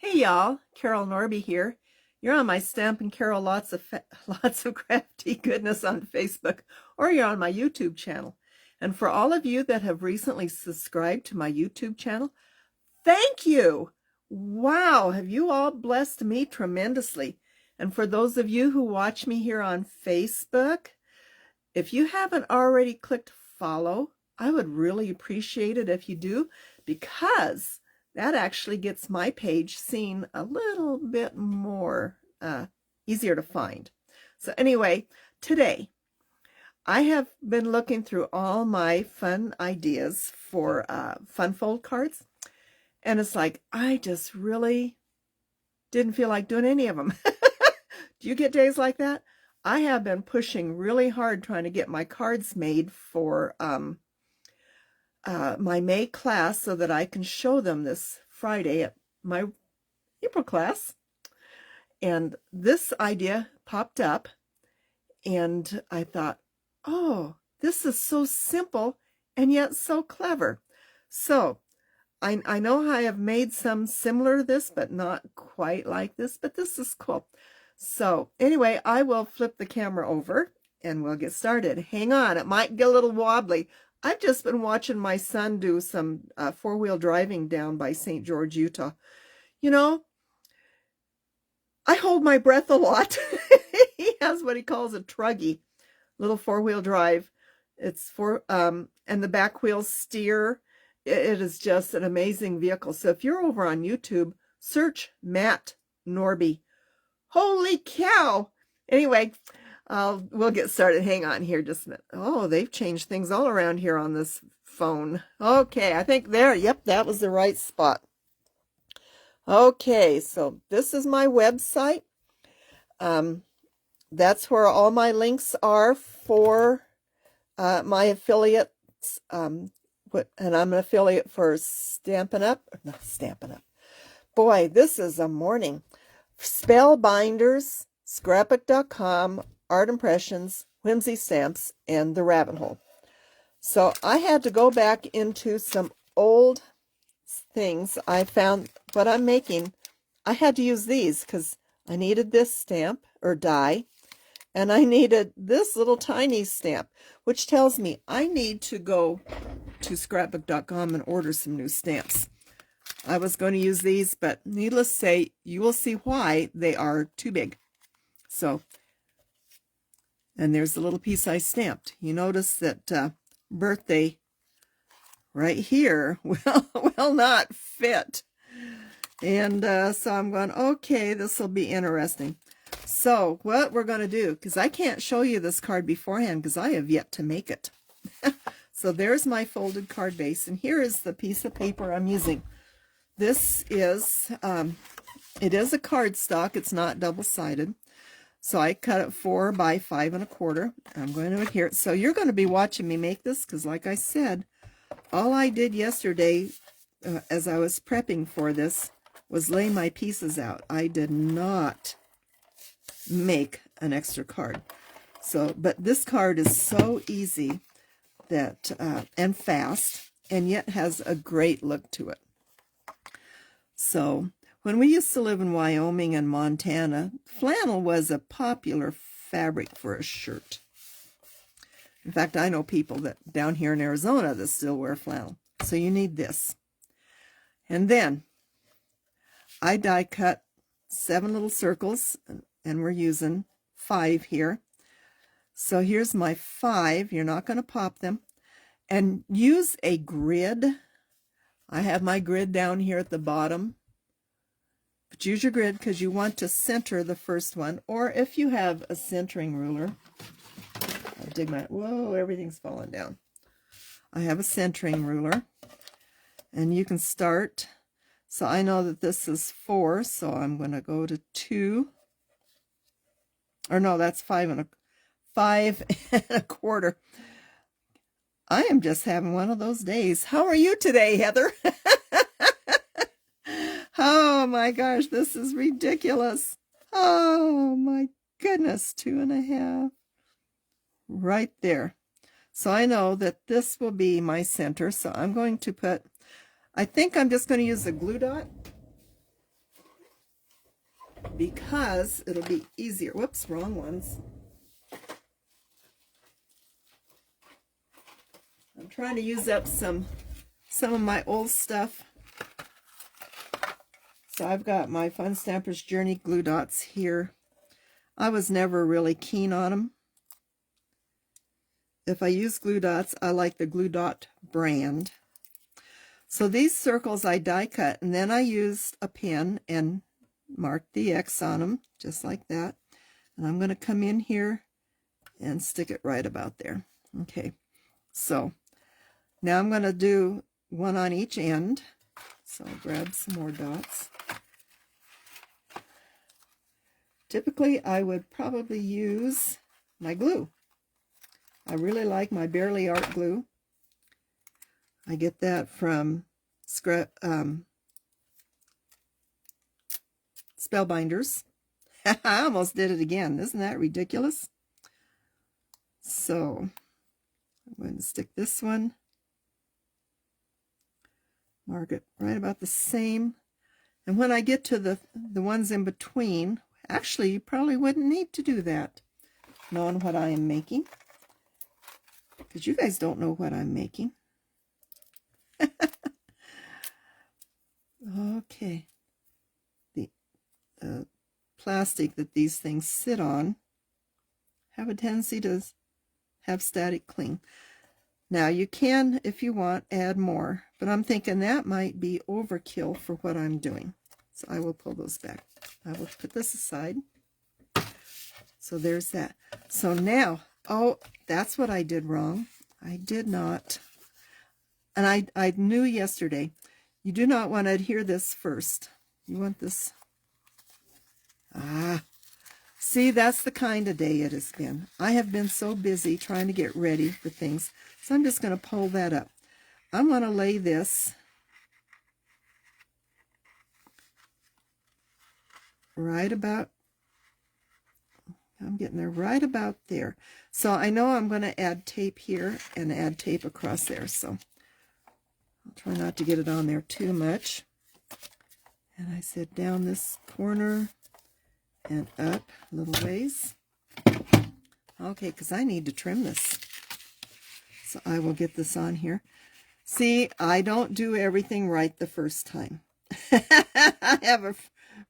Hey y'all, Carol Norby here. You're on my Stampin' Carol lots of crafty goodness on Facebook, or you're on my YouTube channel. And for all of you that have recently subscribed to my YouTube channel, thank you! Wow, have you all blessed me tremendously. And for those of you who watch me here on Facebook, if you haven't already clicked follow, I would really appreciate it if you do, because that actually gets my page seen a little bit more easier to find. So anyway, today I have been looking through all my fun ideas for fun fold cards, and it's like I just really didn't feel like doing any of them. Do you get days like that? I have been pushing really hard trying to get my cards made for my May class so that I can show them this Friday at my April class. And this idea popped up, and I thought, oh, this is so simple and yet so clever. So I know I have made some similar to this, but not quite like this, but this is cool. So anyway, I will flip the camera over and we'll get started. Hang on, it might get a little wobbly. I've just been watching my son do some four-wheel driving down by St. George, Utah. You know, I hold my breath a lot. He has what he calls a truggy, little four-wheel drive. It's and the back wheels steer. It is just an amazing vehicle. So if you're over on YouTube, search Matt Norby. Holy cow! Anyway, we'll get started. Hang on here just a minute. Oh, they've changed things all around here on this phone. Okay, I think there. Yep, that was the right spot. Okay, so this is my website. That's where all my links are for my affiliates. And I'm an affiliate for Stampin' Up. Not Stampin' Up. Boy, this is a morning. Spellbinders, Scrapbook.com, Art Impressions, Whimsy Stamps, and The Rabbit Hole. So I had to go back into some old things. I found what I'm making. I had to use these because I needed this stamp or die, and I needed this little tiny stamp, which tells me I need to go to Scrapbook.com and order some new stamps. I was going to use these, but needless to say, you will see why they are too big. So, and there's the little piece I stamped. You notice that birthday right here will not fit. And so I'm going, okay, this will be interesting. So what we're going to do, because I can't show you this card beforehand because I have yet to make it. So there's my folded card base, and here is the piece of paper I'm using. This is, it is a cardstock. It's not double-sided. So I cut it 4 by 5 1/4. I'm going to adhere it. So you're going to be watching me make this because, like I said, all I did yesterday as I was prepping for this was lay my pieces out. I did not make an extra card. So, but this card is so easy that and fast, and yet has a great look to it. So, when we used to live in Wyoming and Montana, flannel was a popular fabric for a shirt. In fact, I know people that down here in Arizona that still wear flannel. So you need this. And then I die cut 7 little circles, and we're using 5 here. So here's my 5. You're not going to pop them. And use a grid. I have my grid down here at the bottom. But use your grid because you want to center the first one. Or if you have a centering ruler, I'll dig my, whoa, everything's falling down. I have a centering ruler. And you can start. So I know that this is 4, so I'm going to go to 2. Or no, that's 5 and a quarter. I am just having one of those days. How are you today, Heather? Oh my gosh, this is ridiculous. Oh my goodness, 2 1/2. Right there. So I know that this will be my center. So I'm going to put, I think I'm just going to use the glue dot. because it'll be easier. Whoops, wrong ones. I'm trying to use up some of my old stuff. So I've got my Fun Stampers Journey glue dots here. I was never really keen on them. If I use glue dots, I like the glue dot brand. So these circles I die cut, and then I used a pen and marked the X on them, just like that. And I'm going to come in here and stick it right about there. Okay, so now I'm going to do one on each end. So I'll grab some more dots. Typically, I would probably use my glue. I really like my Barely Art glue. I get that from Spellbinders. I almost did it again. Isn't that ridiculous? So I'm going to stick this one. Mark it right about the same. And when I get to the ones in between, actually, you probably wouldn't need to do that, knowing what I am making, because you guys don't know what I'm making. Okay. The plastic that these things sit on have a tendency to have static cling. Now, you can, if you want, add more, but I'm thinking that might be overkill for what I'm doing. So I will pull those back. I will put this aside. So there's that. So now, oh, that's what I did wrong. I did not, and I knew yesterday, you do not want to adhere this first. You want this, see, that's the kind of day it has been. I have been so busy trying to get ready for things. So I'm just going to pull that up. I'm going to lay this right about, I'm getting there right about there. So I know I'm going to add tape here and add tape across there. So I'll try not to get it on there too much. And I said down this corner and up a little ways. Okay, because I need to trim this. So I will get this on here. See, I don't do everything right the first time. I have a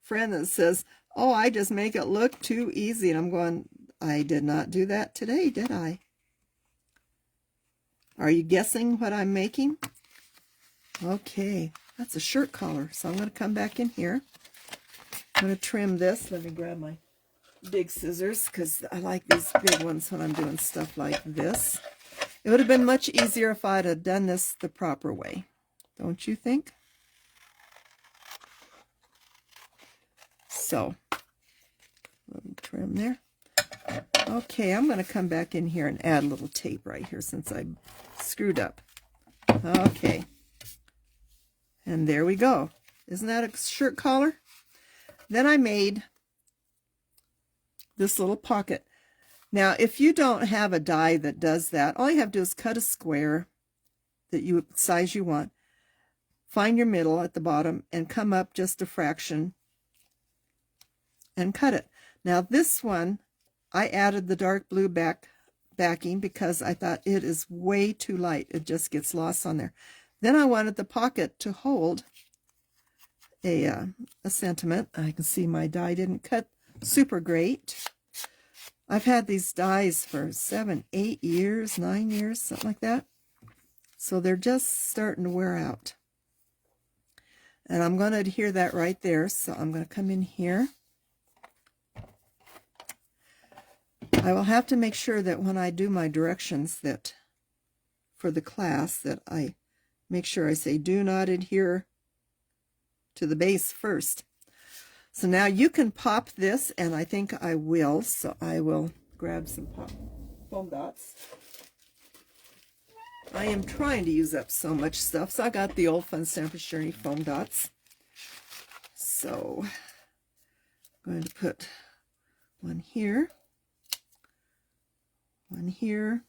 friend that says, oh, I just make it look too easy. And I'm going, I did not do that today, did I? Are you guessing what I'm making? Okay, that's a shirt collar. So I'm going to come back in here. I'm going to trim this. Let me grab my big scissors because I like these big ones when I'm doing stuff like this. It would have been much easier if I'd have done this the proper way. Don't you think? So, let me trim there. Okay, I'm going to come back in here and add a little tape right here since I screwed up. Okay. And there we go. Isn't that a shirt collar? Then I made this little pocket. Now, if you don't have a die that does that, all you have to do is cut a square that you size you want, find your middle at the bottom, and come up just a fraction and cut it. Now, this one, I added the dark blue backing because I thought it is way too light. It just gets lost on there. Then I wanted the pocket to hold a sentiment. I can see my die didn't cut super great. I've had these dies for 7, 8 years, 9 years, something like that. So they're just starting to wear out. And I'm going to adhere that right there. So I'm going to come in here. I will have to make sure that when I do my directions that for the class that I make sure I say do not adhere to the base first. So now you can pop this, and I think I will. So I will grab some foam dots. I am trying to use up so much stuff. So I got the old Fun Stampers Journey foam dots. So I'm going to put one here, one here,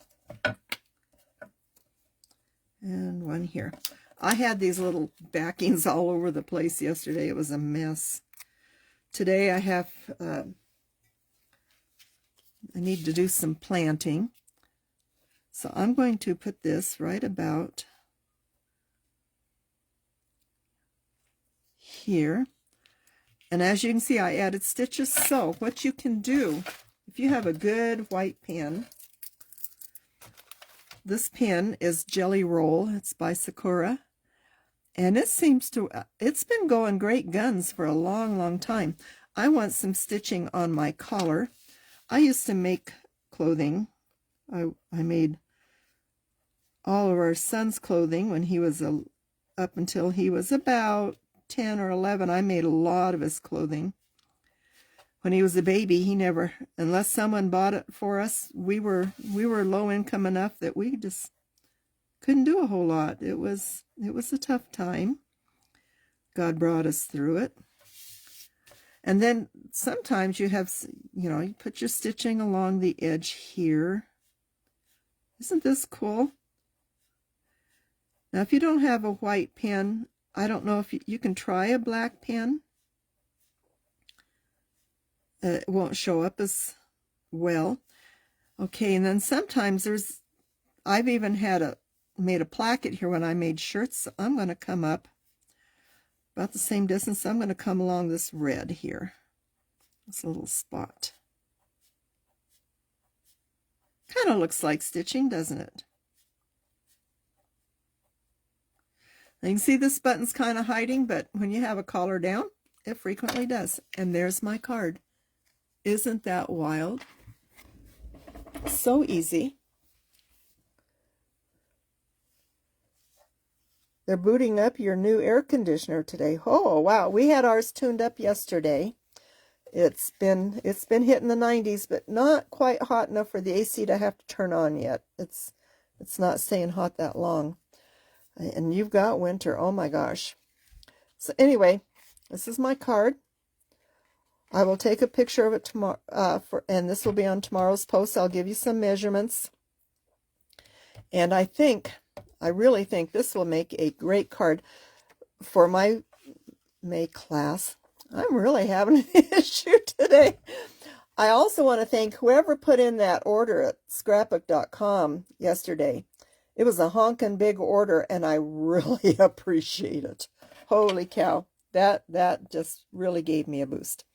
and one here. I had these little backings all over the place yesterday. It was a mess. today I have, I need to do some planting. So I'm going to put this right about here. And as you can see, I added stitches. So what you can do, if you have a good white pen, this pen is Jelly Roll. It's by Sakura. And it seems to, it's been going great guns for a long, long time. I want some stitching on my collar. I used to make clothing. I made all of our son's clothing when he was up until he was about 10 or 11. I made a lot of his clothing. When he was a baby, he never, unless someone bought it for us, we were low income enough that we just couldn't do a whole lot. It was a tough time. God brought us through it. And then sometimes you have, you put your stitching along the edge here. Isn't this cool? Now, if you don't have a white pen, I don't know if you can try a black pen. It won't show up as well. Okay, and then sometimes I've even made a placket here when I made shirts. So I'm going to come up about the same distance. So I'm going to come along this red here, this little spot. Kind of looks like stitching, doesn't it? Now you can see this button's kind of hiding, but when you have a collar down, it frequently does. And there's my card. Isn't that wild? So easy. They're booting up your new air conditioner today. Oh, wow. We had ours tuned up yesterday. It's been hitting the 90s, but not quite hot enough for the AC to have to turn on yet. It's not staying hot that long. And you've got winter. Oh my gosh. So anyway, this is my card. I will take a picture of it tomorrow, and this will be on tomorrow's post. I'll give you some measurements. And I really think this will make a great card for my May class. I'm really having an issue today. I also want to thank whoever put in that order at scrapbook.com yesterday. It was a honkin' big order, and I really appreciate it. Holy cow. That just really gave me a boost.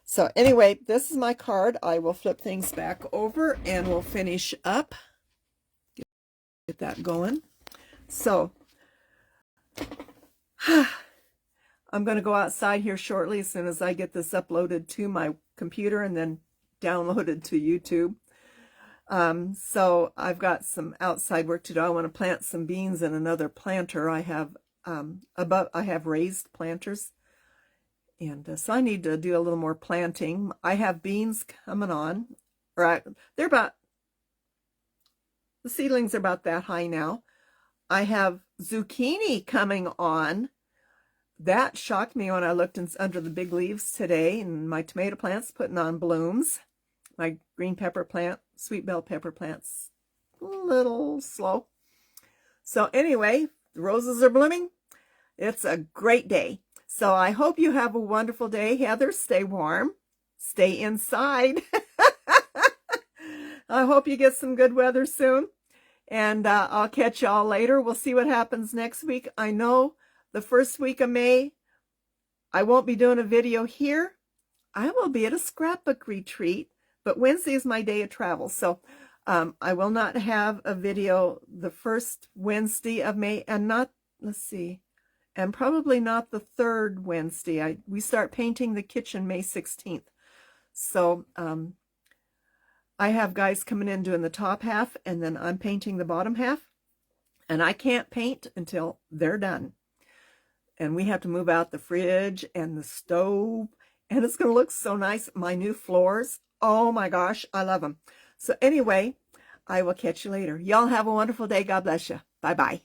So anyway, this is my card. I will flip things back over, and we'll finish up. Get that going. So, I'm going to go outside here shortly as soon as I get this uploaded to my computer and then downloaded to YouTube. So I've got some outside work to do. I want to plant some beans in another planter. I have raised planters, and so I need to do a little more planting. I have beans coming on. Right, the seedlings are about that high now. I have zucchini coming on. That shocked me when I looked under the big leaves today, and my tomato plant's putting on blooms. My green pepper plant, sweet bell pepper plant's a little slow. So anyway, the roses are blooming. It's a great day. So I hope you have a wonderful day. Heather, stay warm. Stay inside. I hope you get some good weather soon. And I'll catch y'all later. We'll see what happens next week. I know the first week of May, I won't be doing a video here. I will be at a scrapbook retreat, but Wednesday is my day of travel. So I will not have a video the first Wednesday of May, and and probably not the third Wednesday. We start painting the kitchen May 16th. So I have guys coming in doing the top half, and then I'm painting the bottom half. And I can't paint until they're done. And we have to move out the fridge and the stove, and it's going to look so nice. My new floors, oh my gosh, I love them. So anyway, I will catch you later. Y'all have a wonderful day. God bless you. Bye-bye.